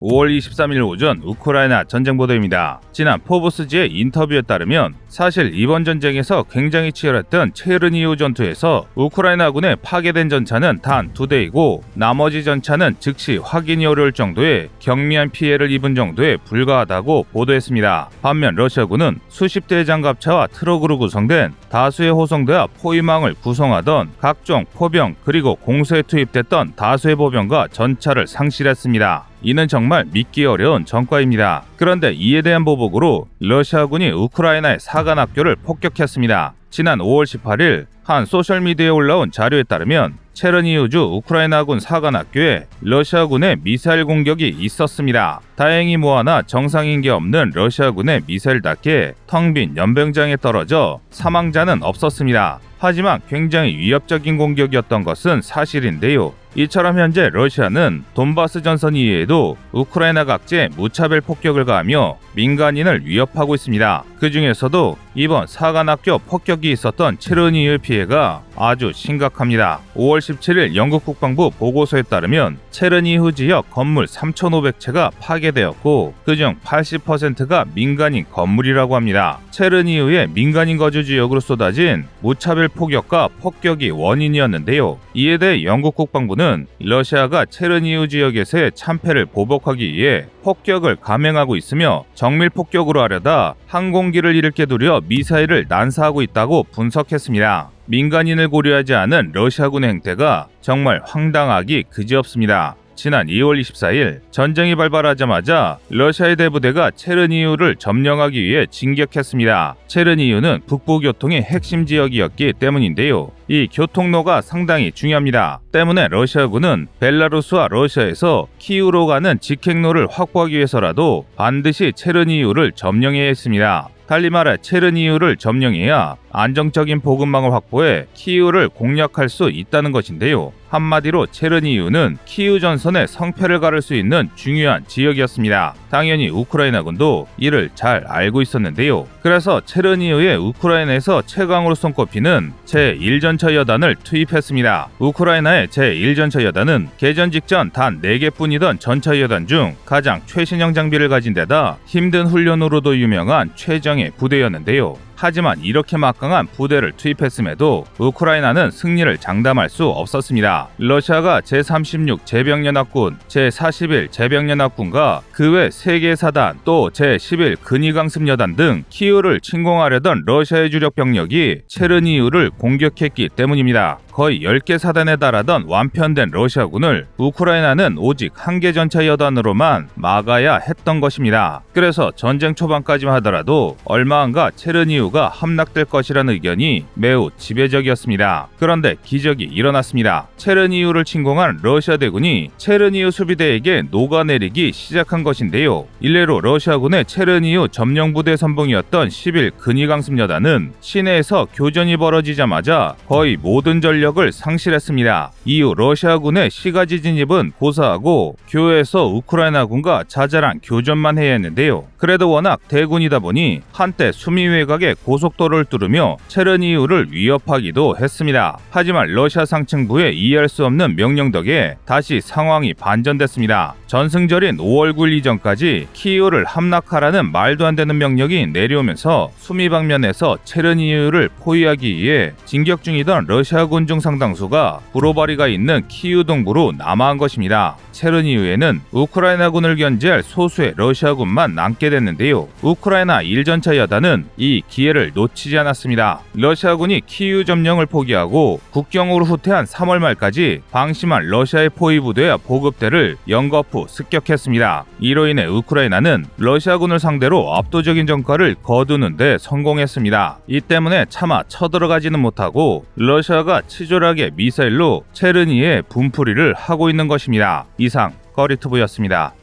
5월 23일 오전 우크라이나 전쟁 보도입니다. 지난 포브스지의 인터뷰에 따르면 사실 이번 전쟁에서 굉장히 치열했던 체르니우 전투에서 우크라이나군의 파괴된 전차는 단 2대이고 나머지 전차는 즉시 확인이 어려울 정도의 경미한 피해를 입은 정도에 불과하다고 보도했습니다. 반면 러시아군은 수십 대의 장갑차와 트럭으로 구성된 다수의 호송대와 포위망을 구성하던 각종 포병 그리고 공세에 투입됐던 다수의 보병과 전차를 상실했습니다. 이는 정말 믿기 어려운 전과입니다. 그런데 이에 대한 보복으로 러시아군이 우크라이나의 사관학교를 폭격했습니다. 지난 5월 18일 한 소셜미디어에 올라온 자료에 따르면 체르니우주 우크라이나군 사관학교에 러시아군의 미사일 공격이 있었습니다. 다행히 뭐 하나 정상인 게 없는 러시아군의 미사일답게 텅 빈 연병장에 떨어져 사망자는 없었습니다. 하지만 굉장히 위협적인 공격이었던 것은 사실인데요. 이처럼 현재 러시아는 돈바스 전선 이외에도 우크라이나 각지에 무차별 폭격을 가하며 민간인을 위협하고 있습니다. 그 중에서도 이번 사관학교 폭격이 있었던 체르니우의 피해가 아주 심각합니다. 5월 17일 영국 국방부 보고서에 따르면 체르니우 지역 건물 3,500채가 파괴되었고 그중 80%가 민간인 건물이라고 합니다. 체르니우의 민간인 거주 지역으로 쏟아진 무차별 폭격과 폭격이 원인이었는데요. 이에 대해 영국 국방부는 러시아가 체르니우 지역에서의 참패를 보복하기 위해 폭격을 감행하고 있으며 정밀 폭격으로 하려다 항공기를 일으켜 두려 미사일을 난사하고 있다고 분석했습니다. 민간인을 고려하지 않은 러시아군의 행태가 정말 황당하기 그지없습니다. 지난 2월 24일 전쟁이 발발하자마자 러시아의 대부대가 체르니우를 점령하기 위해 진격했습니다. 체르니우는 북부 교통의 핵심 지역이었기 때문인데요. 이 교통로가 상당히 중요합니다. 때문에 러시아군은 벨라루스와 러시아에서 키우로 가는 직행로를 확보하기 위해서라도 반드시 체르니우를 점령해야 했습니다. 달리 말해 체르니우를 점령해야 안정적인 보급망을 확보해 키우를 공략할 수 있다는 것인데요. 한마디로 체르니우는 키우 전선의 성패를 가를 수 있는 중요한 지역이었습니다. 당연히 우크라이나군도 이를 잘 알고 있었는데요. 그래서 체르니우의 우크라이나에서 최강으로 손꼽히는 제1전차 여단을 투입했습니다. 우크라이나의 제1전차 여단은 개전 직전 단 4개뿐이던 전차 여단 중 가장 최신형 장비를 가진 데다 힘든 훈련으로도 유명한 최정예 부대였는데요. 하지만 이렇게 막강한 부대를 투입했음에도 우크라이나는 승리를 장담할 수 없었습니다. 러시아가 제36 제병연합군, 제41 제병연합군과 그 외 3개 사단, 또 제11 근위강습여단 등 키우를 침공하려던 러시아의 주력 병력이 체르니우를 공격했기 때문입니다. 거의 10개 사단에 달하던 완편된 러시아군을 우크라이나는 오직 1개 전차 여단으로만 막아야 했던 것입니다. 그래서 전쟁 초반까지만 하더라도 얼마안가 체르니우가 함락될 것이라는 의견이 매우 지배적이었습니다. 그런데 기적이 일어났습니다. 체르니우를 침공한 러시아 대군이 체르니우 수비대에게 녹아내리기 시작한 것인데요. 일례로 러시아군의 체르니우 점령부대 선봉이었던 11 근위강습여단은 시내에서 교전이 벌어지자마자 거의 모든 전력을 상실했습니다. 이후 러시아군의 시가지 진입은 고사하고 교회에서 우크라이나군과 자잘한 교전만 해야 했는데요. 그래도 워낙 대군이다 보니 한때 수미외곽의 고속도로를 뚫으며 체르니우를 위협하기도 했습니다. 하지만 러시아 상층부의 이해할 수 없는 명령 덕에 다시 상황이 반전됐습니다. 전승절인 5월 9일 이전까지 키이우를 함락하라는 말도 안 되는 명령이 내려오면서 수미 방면에서 체르니우를 포위하기 위해 진격 중이던 러시아군 중 상당수가 브로바리가 있는 키이우 동부로 남하한 것입니다. 체르니우에는 우크라이나군을 견제할 소수의 러시아군만 남게 됐는데요. 우크라이나 1전차 여단은 이 기회를 놓치지 않았습니다. 러시아군이 키이우 점령을 포기하고 국경으로 후퇴한 3월 말까지 방심한 러시아의 포위부대와 보급대를 연거푸 습격했습니다. 이로 인해 우크라이나는 러시아군을 상대로 압도적인 전과를 거두는 데 성공했습니다. 이 때문에 차마 쳐들어가지는 못하고 러시아가 치졸하게 미사일로 체르니우에 분풀이를 하고 있는 것입니다. 이상 꺼리투브였습니다.